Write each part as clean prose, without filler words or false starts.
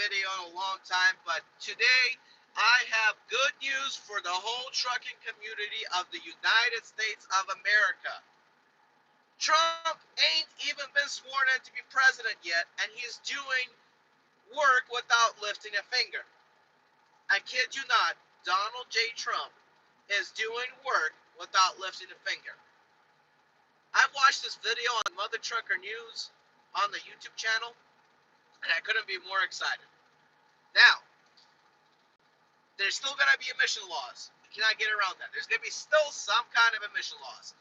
video in a long time, but today I have good news for the whole trucking community of the United States of America. Trump ain't even been sworn in to be president yet, and he's doing work without lifting a finger. I kid you not, Donald J. Trump is doing work without lifting a finger. I've watched this video on Mother Trucker News on the YouTube channel, and I couldn't be more excited. Now, there's still going to be emission laws. You cannot get around that. There's going to be still some kind of emission laws.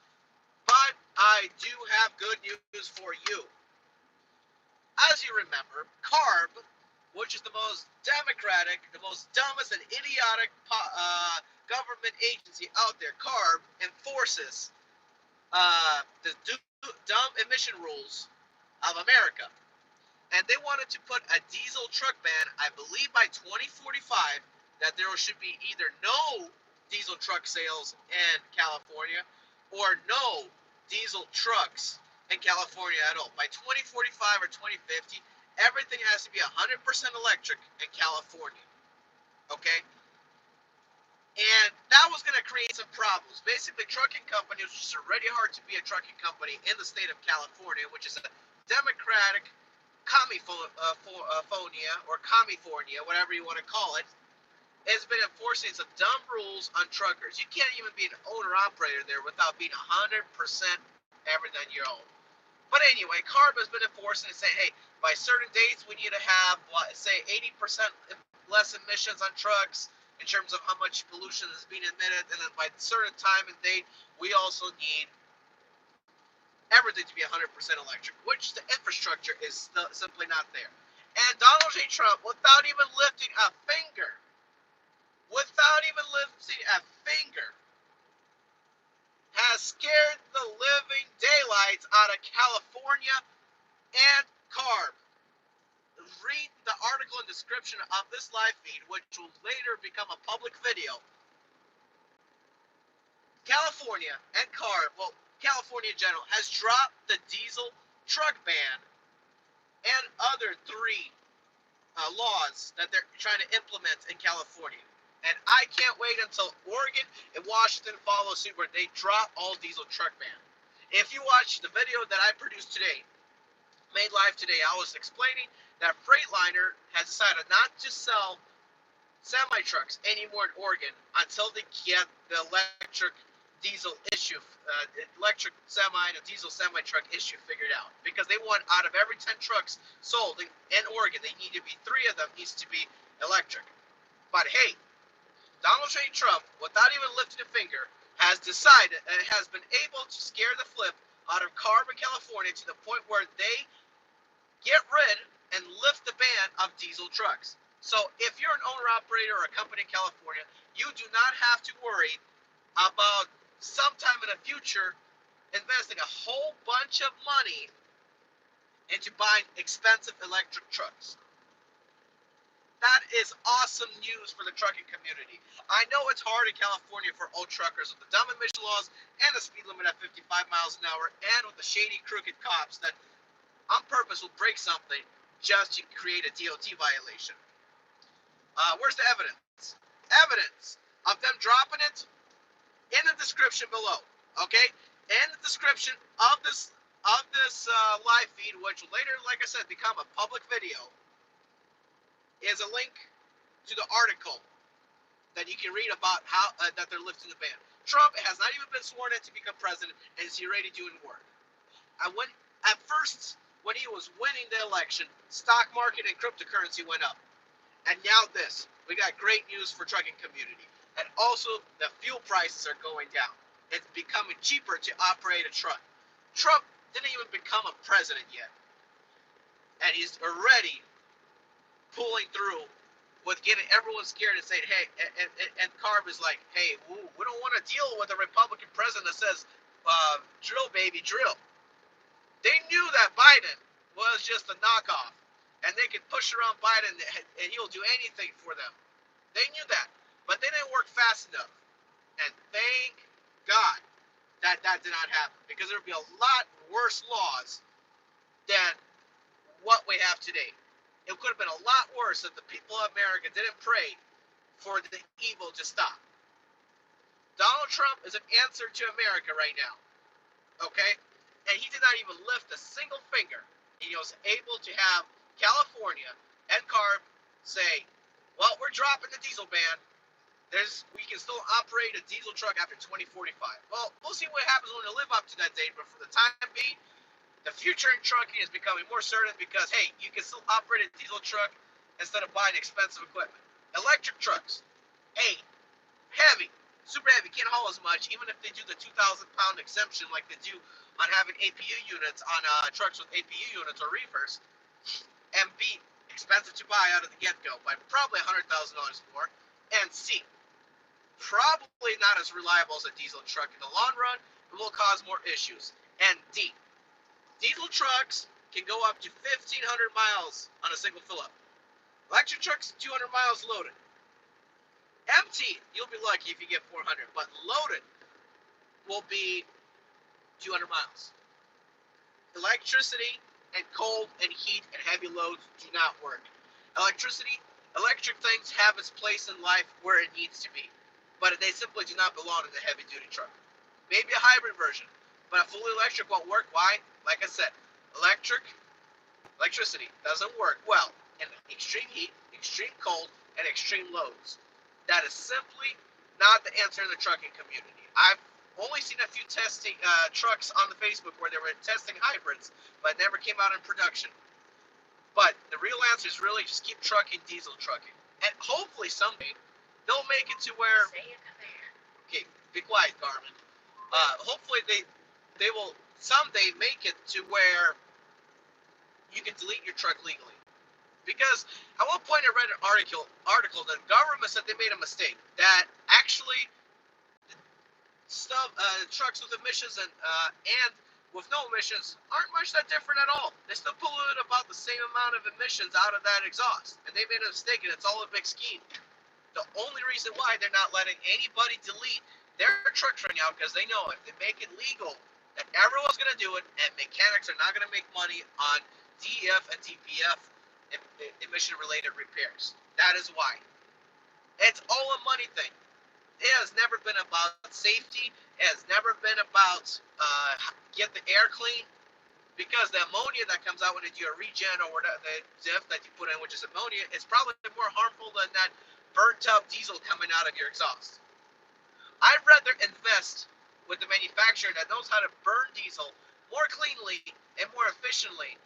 But I do have good news for you. As you remember, CARB, which is the most democratic, the most dumbest and idiotic government agency out there, CARB enforces the dumb emission rules of America. And they wanted to put a diesel truck ban, I believe by 2045, that there should be either no diesel truck sales in California or no diesel trucks in California at all. By 2045 or 2050, everything has to be 100% electric in California. Okay? And that was going to create some problems. Basically, trucking companies, which is already hard to be a trucking company in the state of California, which is a democratic California, or California, whatever you want to call it, has been enforcing some dumb rules on truckers. You can't even be an owner-operator there without being 100% everything on your own. But anyway, CARB has been enforcing and saying, hey, by certain dates we need to have, say, 80% less emissions on trucks in terms of how much pollution is being emitted, and then by a certain time and date, we also need everything to be 100% electric, which the infrastructure is simply not there. And Donald J. Trump, without even lifting a finger, has scared the living daylights out of California and CARB. Read the article and description of this live feed, which will later become a public video. California and CARB, well, California in general, has dropped the diesel truck ban and other three laws that they're trying to implement in California. And I can't wait until Oregon and Washington follow suit where they drop all diesel truck ban. If you watch the video that I produced today, made live today, I was explaining that Freightliner has decided not to sell semi-trucks anymore in Oregon until they get the electric diesel issue, electric semi and diesel semi-truck issue figured out. Because they want, out of every 10 trucks sold in Oregon, they need to be 3 of them needs to be electric. But hey, Donald J. Trump, without even lifting a finger, has decided and has been able to scare the flip out of CARB in California to the point where they get rid and lift the ban of diesel trucks. So if you're an owner-operator or a company in California, you do not have to worry about sometime in the future investing a whole bunch of money into buying expensive electric trucks. That is awesome news for the trucking community. I know it's hard in California for old truckers with the dumb emission laws and the speed limit at 55 miles an hour, and with the shady, crooked cops that on purpose will break something just to create a DOT violation. Where's the evidence? Evidence of them dropping it in the description below. Okay, in the description of this live feed, which will later, like I said, become a public video, is a link to the article that you can read about how that they're lifting the ban. Trump has not even been sworn in to become president, and is he already doing work? At first, when he was winning the election, stock market and cryptocurrency went up, and now this. We got great news for trucking community, and also the fuel prices are going down. It's becoming cheaper to operate a truck. Trump didn't even become a president yet, and he's already pulling through with getting everyone scared and saying, hey, and CARB is like, hey, we don't want to deal with a Republican president that says, drill, baby, drill. They knew that Biden was just a knockoff, and they could push around Biden and he'll do anything for them. They knew that, but they didn't work fast enough. And thank God that did not happen, because there would be a lot worse laws than what we have today. It could have been a lot worse if the people of America didn't pray for the evil to stop. Donald Trump is an answer to America right now, okay? And he did not even lift a single finger. He was able to have California and CARB say, well, we're dropping the diesel ban. We can still operate a diesel truck after 2045. Well, we'll see what happens when we live up to that date, but for the time being, the future in trucking is becoming more certain because, hey, you can still operate a diesel truck instead of buying expensive equipment. Electric trucks, hey, heavy, super heavy, can't haul as much, even if they do the 2,000-pound exemption like they do on having APU units on trucks with APU units or reefers. And B, expensive to buy out of the get-go by probably $100,000 more. And C, probably not as reliable as a diesel truck in the long run, and will cause more issues. And D, diesel trucks can go up to 1,500 miles on a single fill-up. Electric trucks, 200 miles loaded. Empty, you'll be lucky if you get 400, but loaded will be 200 miles. Electricity and cold and heat and heavy loads do not work. Electric things have its place in life where it needs to be, but they simply do not belong in the heavy-duty truck. Maybe a hybrid version, but a fully electric won't work. Why? Like I said, electricity doesn't work well in extreme heat, extreme cold, and extreme loads. That is simply not the answer in the trucking community. I've only seen a few testing trucks on the Facebook where they were testing hybrids, but it never came out in production. But the real answer is really just keep trucking, diesel trucking. And hopefully someday they'll make it to where... Okay, be quiet, Carmen. Hopefully they will someday make it to where you can delete your truck legally. Because at one point I read an article that the government said they made a mistake. That actually trucks with emissions and with no emissions aren't much that different at all. They still pollute about the same amount of emissions out of that exhaust. And they made a mistake, and it's all a big scheme. The only reason why they're not letting anybody delete their trucks right now, because they know if they make it legal, that everyone's going to do it, and mechanics are not going to make money on DEF and DPF emission-related repairs. That is why. It's all a money thing. It has never been about safety. It has never been about get the air clean, because the ammonia that comes out when you do a regen or the diff that you put in, which is ammonia, is probably more harmful than that burnt-up diesel coming out of your exhaust. I'd rather invest with the manufacturer that knows how to burn diesel more cleanly and more efficiently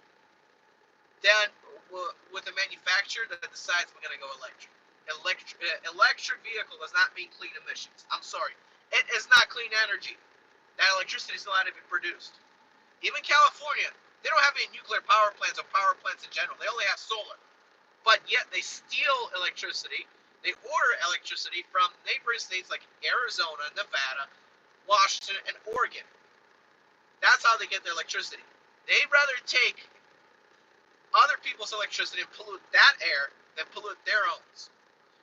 than with a manufacturer that decides we're going to go electric. Electric vehicle does not mean clean emissions. I'm sorry. It is not clean energy. That electricity is still not even produced. Even California, they don't have any nuclear power plants or power plants in general. They only have solar. But yet they steal electricity. They order electricity from neighboring states like Arizona, Nevada, Washington, and Oregon. That's how they get their electricity. They'd rather take other people's electricity and pollute that air than pollute their own.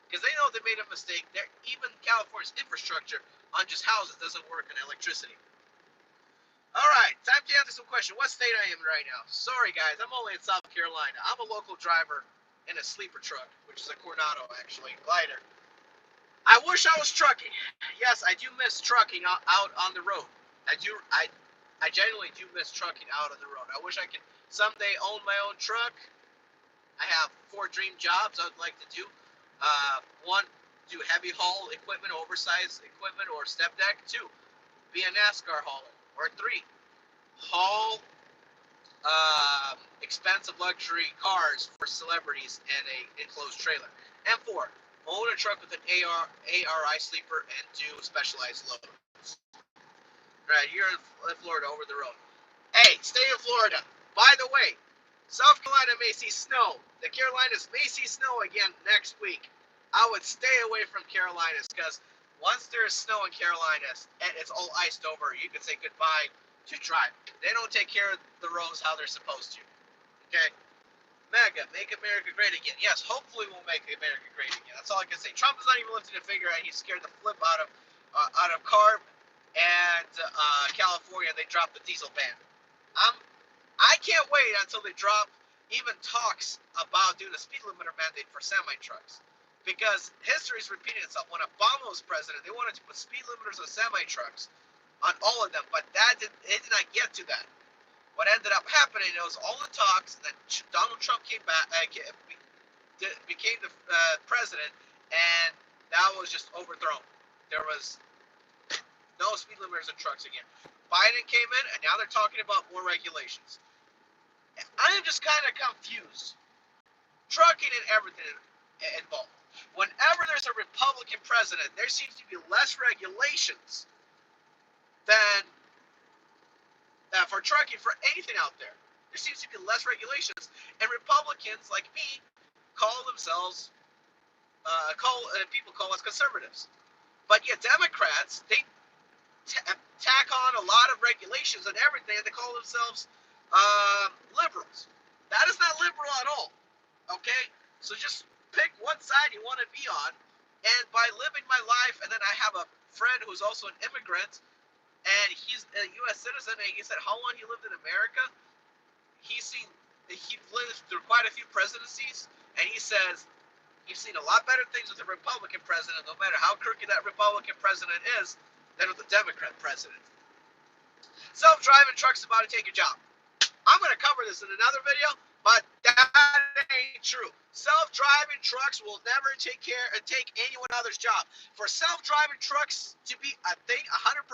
Because they know they made a mistake. Even California's infrastructure on just houses doesn't work on electricity. Alright, time to answer some questions. What state I am right now? Sorry guys, I'm only in South Carolina. I'm a local driver in a sleeper truck, which is a Coronado actually, glider. I wish I was trucking. Yes, I do miss trucking out on the road. I genuinely do miss trucking out on the road. I wish I could someday own my own truck. I have 4 dream jobs I would like to do. 1, do heavy haul equipment, oversized equipment, or step deck. 2, be a NASCAR hauler. Or 3, haul expensive luxury cars for celebrities in a enclosed trailer. And 4, own a truck with an ARI sleeper and do specialized loads. Right, you're in Florida, over the road. Hey, stay in Florida. By the way, South Carolina may see snow. The Carolinas may see snow again next week. I would stay away from Carolinas because once there's snow in Carolinas and it's all iced over, you can say goodbye to driving. They don't take care of the roads how they're supposed to. Okay? MAGA, make America great again. Yes, hopefully we'll make America great again. That's all I can say. Trump is not even lifting a finger, and he's scared the flip out of CARB and California. They dropped the diesel ban. I can't wait until they drop even talks about doing a speed limiter mandate for semi trucks. Because history is repeating itself. When Obama was president, they wanted to put speed limiters on semi trucks, on all of them, but it did not get to that. What ended up happening was all the talks, and then Donald Trump came back, became the president, and that was just overthrown. There was no speed limiters in trucks again. Biden came in, and now they're talking about more regulations. I am just kind of confused. Trucking and everything involved. Whenever there's a Republican president, there seems to be less regulations than for trucking, for anything out there. There seems to be less regulations, and Republicans like me call themselves, people call us conservatives. But yet Democrats, they tack on a lot of regulations and everything, and they call themselves liberals. That is not liberal at all. Okay? So just pick one side you want to be on, and by living my life, and then I have a friend who's also an immigrant, and he's a U.S. citizen, and he said how long he lived in America. He lived through quite a few presidencies, and he says he's seen a lot better things with a Republican president, no matter how crooked that Republican president is, than with a Democrat president. Self-driving trucks about to take a job. I'm going to cover this in another video, but that ain't true. Self-driving trucks will never take anyone else's job. For self-driving trucks to be a thing 100%,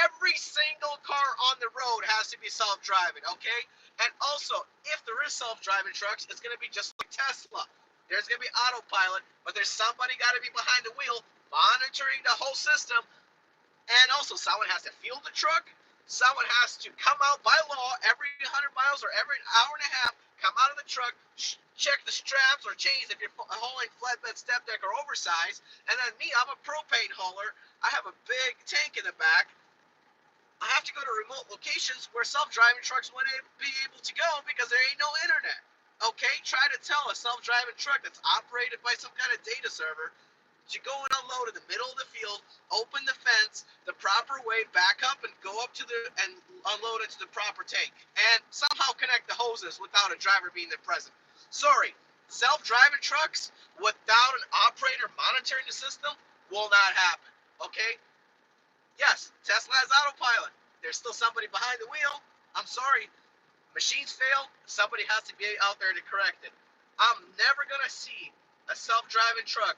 every single car on the road has to be self-driving, okay? And also, if there is self-driving trucks, it's going to be just like Tesla. There's going to be autopilot, but there's somebody got to be behind the wheel monitoring the whole system. And also, someone has to fuel the truck. Someone has to come out by law every 100 miles or every hour and a half, come out of the truck, check the straps or chains if you're hauling flatbed, step deck, or oversized. And then me, I'm a propane hauler. I have a big tank in the back. I have to go to remote locations where self-driving trucks wouldn't be able to go because there ain't no internet. Okay? Try to tell a self-driving truck that's operated by some kind of data server to go and unload in the middle of the field, open the fence the proper way, back up and go up to and unload into the proper tank, and somehow connect the hoses without a driver being there present. Sorry, self-driving trucks without an operator monitoring the system will not happen. Okay? Yes, Tesla has autopilot. There's still somebody behind the wheel. I'm sorry. Machines fail. Somebody has to be out there to correct it. I'm never going to see a self-driving truck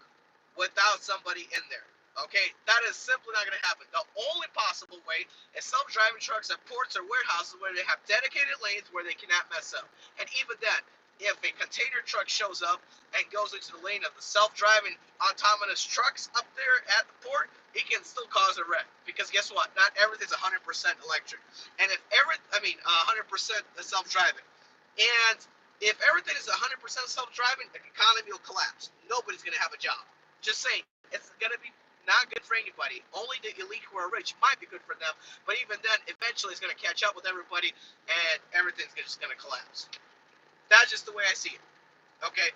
without somebody in there. Okay? That is simply not going to happen. The only possible way is self-driving trucks at ports or warehouses where they have dedicated lanes where they cannot mess up. And even then, if a container truck shows up and goes into the lane of the self-driving autonomous trucks up there at the port, he can still cause a wreck. Because guess what? Not everything's 100% electric. And if 100% self-driving. And if everything is 100% self-driving, the economy will collapse. Nobody's going to have a job. Just saying, it's going to be not good for anybody. Only the elite who are rich might be good for them. But even then, eventually it's going to catch up with everybody, and everything's just going to collapse. That's just the way I see it. Okay?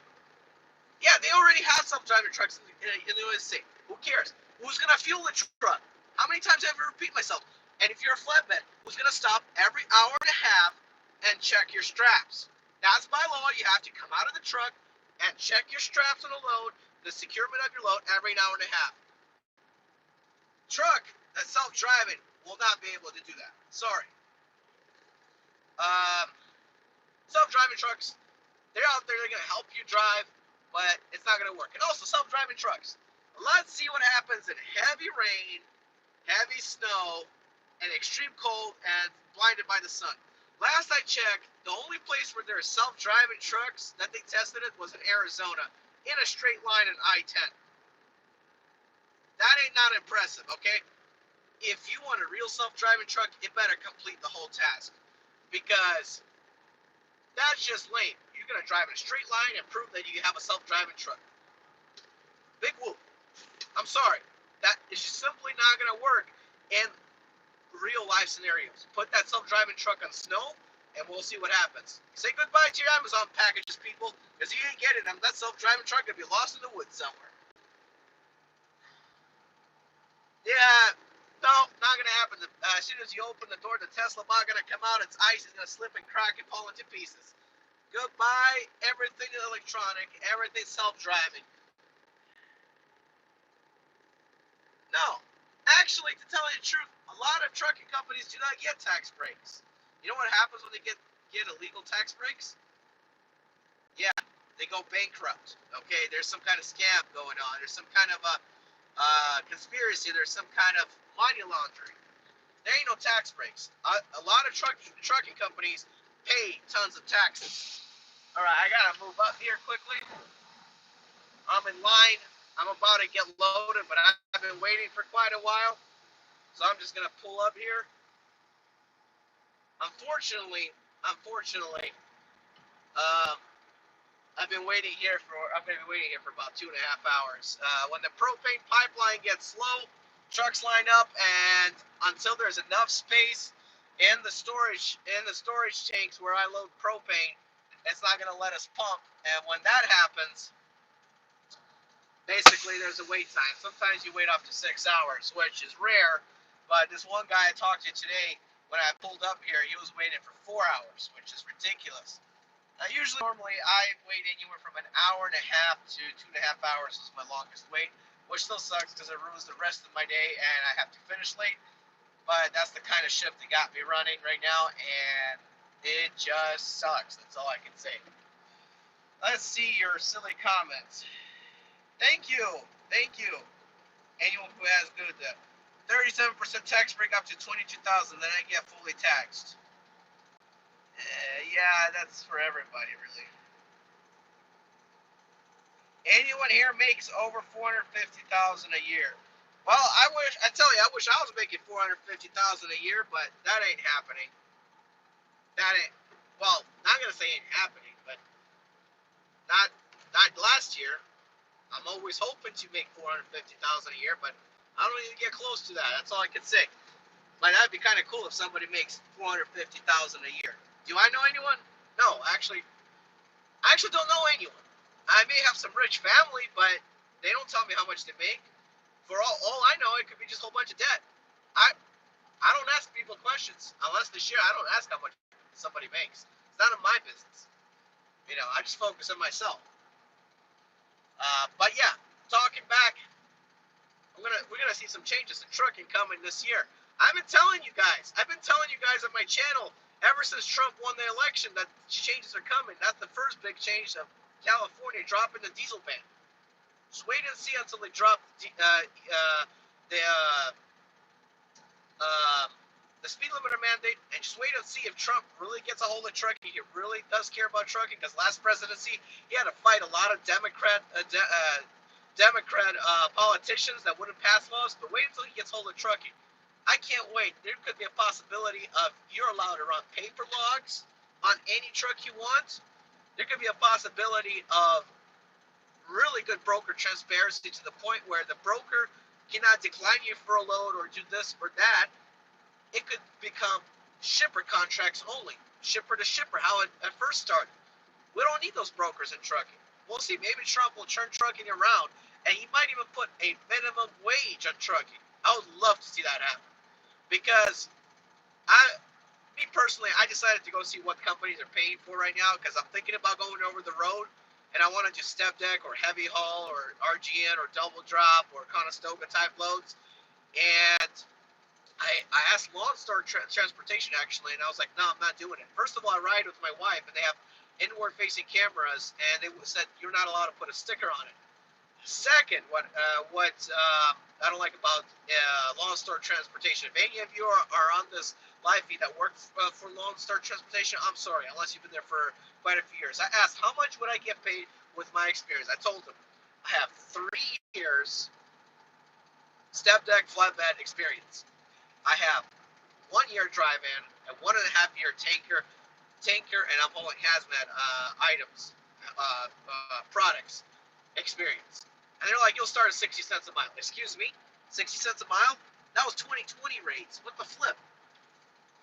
Yeah, they already have self-driving trucks in the USA. Who cares? Who's going to fuel the truck? How many times have I repeat myself? And if you're a flatbed, who's going to stop every hour and a half and check your straps? That's by law. You have to come out of the truck and check your straps on the load, the securement of your load, every hour and a half. Truck that's self-driving will not be able to do that. Sorry. Self-driving trucks, they're out there, they're going to help you drive, but it's not going to work. And also, self-driving trucks. Let's see what happens in heavy rain, heavy snow, and extreme cold, and blinded by the sun. Last I checked, the only place where there are self-driving trucks that they tested it was in Arizona, in a straight line in I-10. That ain't not impressive, okay? If you want a real self-driving truck, it better complete the whole task. Because that's just lame. You're going to drive in a straight line and prove that you have a self-driving truck. Big whoop. I'm sorry. That is just simply not going to work in real life scenarios. Put that self-driving truck on snow, and we'll see what happens. Say goodbye to your Amazon packages, people, because you ain't getting them. That self-driving truck going to be lost in the woods somewhere. Yeah, no, not going to happen. As soon as you open the door, the Tesla bot going to come out. Its ice is going to slip and crack and fall into pieces. Goodbye, everything electronic, everything self-driving. No. Actually, to tell you the truth, a lot of trucking companies do not get tax breaks. You know what happens when they get illegal tax breaks? Yeah, they go bankrupt. Okay, there's some kind of scam going on. There's some kind of a conspiracy. There's some kind of money laundering. There ain't no tax breaks. A lot of trucking companies pay tons of taxes. All right, I gotta move up here quickly. I'm in line. I'm about to get loaded, but I've been waiting for quite a while, so I'm just gonna pull up here. Unfortunately, um, I've been waiting here for about 2.5 hours. When the propane pipeline gets slow, trucks line up, and until there's enough space in the storage tanks where I load propane, it's not gonna let us pump. And when that happens, basically there's a wait time. Sometimes you wait up to 6 hours, which is rare. But this one guy I talked to today, when I pulled up here, he was waiting for 4 hours, which is ridiculous. Normally, I wait anywhere from an hour and a half to 2.5 hours is my longest wait, which still sucks because it ruins the rest of my day and I have to finish late. But that's the kind of shift that got me running right now, and it just sucks. That's all I can say. Let's see your silly comments. Thank you. Thank you. Anyone who has good 37% tax break up to 22,000, then I get fully taxed. Yeah, that's for everybody, really. Anyone here makes over 450,000 a year? Well, I wish I was making 450,000 a year, but that ain't happening. That ain't. Well, not gonna say ain't happening, but not last year. I'm always hoping to make 450,000 a year, but I don't even get close to that. That's all I can say. But that'd be kind of cool if somebody makes 450,000 a year. Do I know anyone? No, I actually don't know anyone. I may have some rich family, but they don't tell me how much they make. For all I know, it could be just a whole bunch of debt. I I don't ask people questions unless they share. I don't ask how much somebody makes. It's none of my business. I just focus on myself. But yeah, talking back, we're gonna see some changes in trucking coming this year. I've been telling you guys. I've been telling you guys on my channel ever since Trump won the election that changes are coming. That's the first big change of California dropping the diesel ban. Just wait and see until they drop the uh, the speed limiter mandate, and just wait and see if Trump really gets a hold of trucking. He really does care about trucking, because last presidency he had to fight a lot of Democrat politicians that wouldn't pass laws. But wait until he gets hold of trucking. I can't wait. There could be a possibility of you're allowed to run paper logs on any truck you want. There could be a possibility of really good broker transparency to the point where the broker cannot decline you for a load or do this or that. It could become shipper contracts only, shipper to shipper, how it at first started. We don't need those brokers in trucking. We'll see. Maybe Trump will turn trucking around, and he might even put a minimum wage on trucking. I would love to see that happen, because me personally, I decided to go see what companies are paying for right now, because I'm thinking about going over the road, and I want to do step deck or heavy haul or RGN or double drop or Conestoga type loads. And I asked Lone Star Transportation actually, and I was like, no, I'm not doing it. First of all, I ride with my wife, and they have inward-facing cameras, and they said you're not allowed to put a sticker on it. Second, what I don't like about Lone Star Transportation, if any of you are on this live feed that work for Lone Star Transportation, I'm sorry, unless you've been there for quite a few years. I asked how much would I get paid with my experience. I told them I have 3 years step deck flatbed experience. I have 1 year drive-in and 1.5 year tanker, and I'm hauling hazmat items, products experience. And they're like, you'll start at 60 cents a mile. Excuse me? 60 cents a mile? That was 2020 rates. What the flip?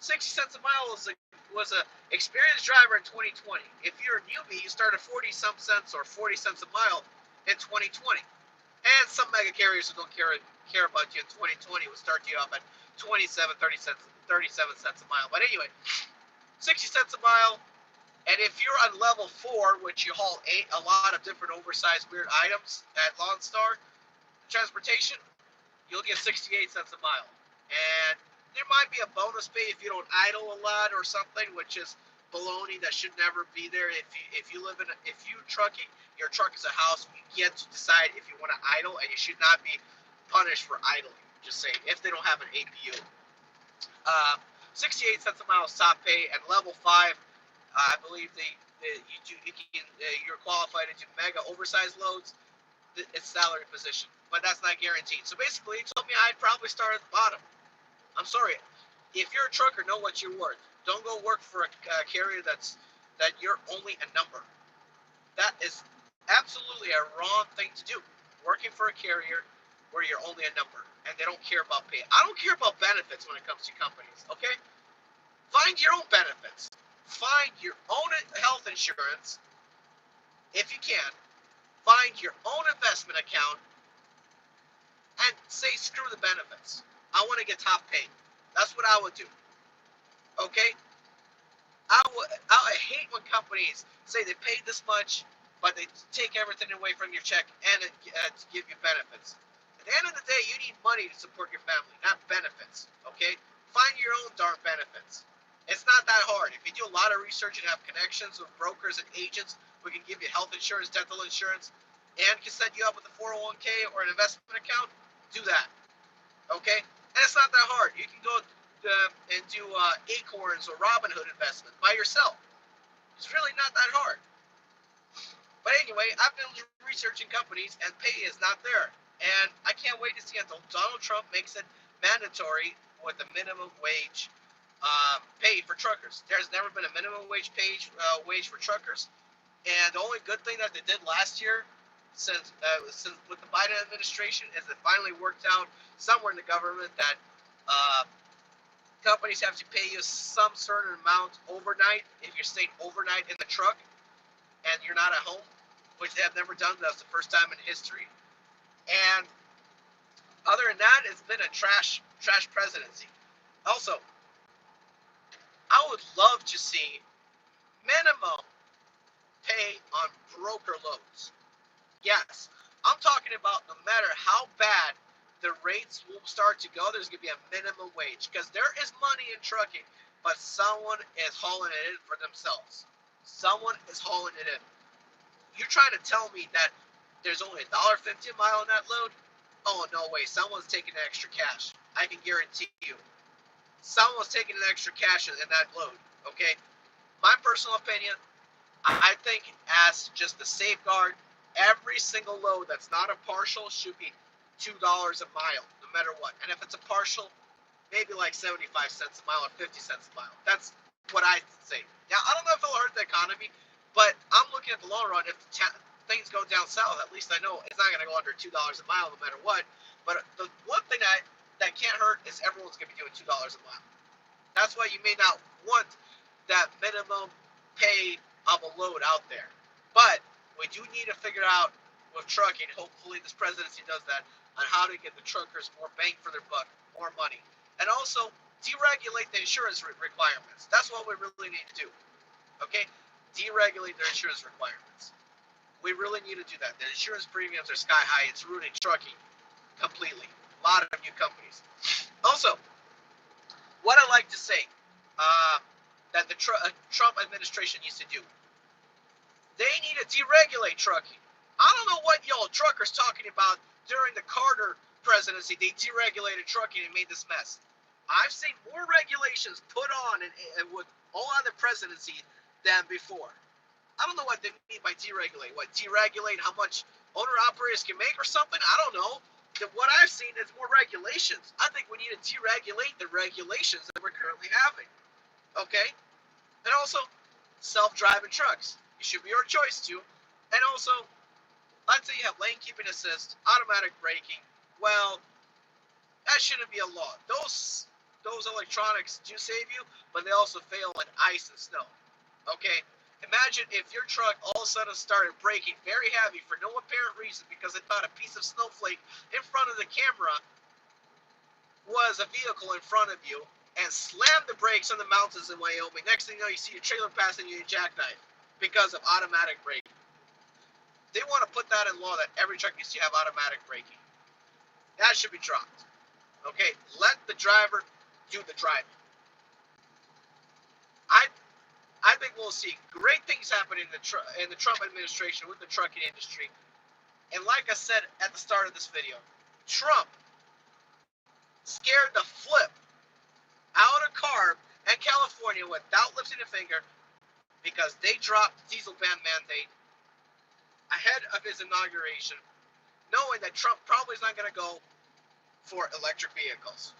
60 cents a mile was a experienced driver in 2020. If you're a newbie, you start at 40 some cents or 40 cents a mile in 2020. And some mega carriers who don't care about you in 2020 will start you off at 37 cents a mile. But anyway, 60 cents a mile, And if you're on level 4, which you haul a lot of different oversized weird items at Lone Star Transportation, you'll get 68 cents a mile. And there might be a bonus pay if you don't idle a lot or something, which is baloney that should never be there. If you live in if you trucking, your truck is a house, you get to decide if you want to idle, and you should not be punished for idling. Just saying, if they don't have an APU. 68 cents a mile stop pay, and level 5, I believe you're qualified to do mega oversized loads. It's salary position, but that's not guaranteed. So basically, he told me I'd probably start at the bottom. I'm sorry. If you're a trucker, know what you're worth. Don't go work for a carrier that you're only a number. That is absolutely a wrong thing to do. Working for a carrier where you're only a number and they don't care about pay. I don't care about benefits when it comes to companies, okay? Find your own benefits. Find your own health insurance if you can. Find your own investment account and say screw the benefits. I want to get top pay. That's what I would do. Okay? I hate when companies say they paid this much, but they take everything away from your check and to give you benefits. At the end of the day, you need money to support your family, not benefits. Okay? Find your own darn benefits. It's not that hard. If you do a lot of research and have connections with brokers and agents, we can give you health insurance, dental insurance, and can set you up with a 401k or an investment account. Do that. Okay? And it's not that hard. You can go and do Acorns or Robinhood investment by yourself. It's really not that hard. But anyway, I've been researching companies, and pay is not there. And I can't wait to see until Donald Trump makes it mandatory with a minimum wage pay for truckers. There's never been a minimum wage wage for truckers. And the only good thing that they did last year, since with the Biden administration, is it finally worked out somewhere in the government that companies have to pay you some certain amount overnight if you're staying overnight in the truck and you're not at home, which they have never done. That's the first time in history. And other than that, it's been a trash presidency. Also, I would love to see minimum pay on broker loads. Yes, I'm talking about no matter how bad the rates will start to go, there's going to be a minimum wage, because there is money in trucking, but someone is hauling it in for themselves. Someone is hauling it in. You're trying to tell me that there's only $1.50 a mile on that load? Oh, no way. Someone's taking extra cash. I can guarantee you. Someone's taking an extra cash in that load, okay? My personal opinion, I think as just a safeguard, every single load that's not a partial should be $2 a mile, no matter what. And if it's a partial, maybe like 75 cents a mile or 50 cents a mile. That's what I say. Now, I don't know if it'll hurt the economy, but I'm looking at the long run. If things go down south, at least I know it's not going to go under $2 a mile no matter what. But the one thing that can't hurt is everyone's going to be doing $2 a mile. That's why you may not want that minimum pay of a load out there. But we do need to figure out with trucking, hopefully this presidency does that, on how to get the truckers more bang for their buck, more money. And also, deregulate the insurance requirements. That's what we really need to do. Okay? Deregulate their insurance requirements. We really need to do that. The insurance premiums are sky high. It's ruining trucking completely. A lot of new companies. Also, what I like to say that the Trump administration needs to do, they need to deregulate trucking. I don't know what y'all truckers talking about during the Carter presidency. They deregulated trucking and made this mess. I've seen more regulations put on and with all other presidency than before. I don't know what they mean by deregulate. What, deregulate how much owner-operators can make or something? I don't know. What I've seen is more regulations. I think we need to deregulate the regulations that we're currently having. Okay? And also, self-driving trucks. It should be your choice too. And also, let's say you have lane keeping assist, automatic braking. Well, that shouldn't be a law. Those electronics do save you, but they also fail in ice and snow. Okay? Imagine if your truck all of a sudden started braking very heavy for no apparent reason because it thought a piece of snowflake in front of the camera was a vehicle in front of you, and slam the brakes on the mountains in Wyoming. Next thing you know, you see your trailer passing you, jackknife because of automatic braking. They want to put that in law that every truck needs to have automatic braking. That should be dropped. Okay, let the driver do the driving. I think we'll see great things happen in the Trump administration with the trucking industry. And like I said at the start of this video, Trump scared the flip out of CARB and California without lifting a finger because they dropped the diesel ban mandate ahead of his inauguration, knowing that Trump probably is not going to go for electric vehicles.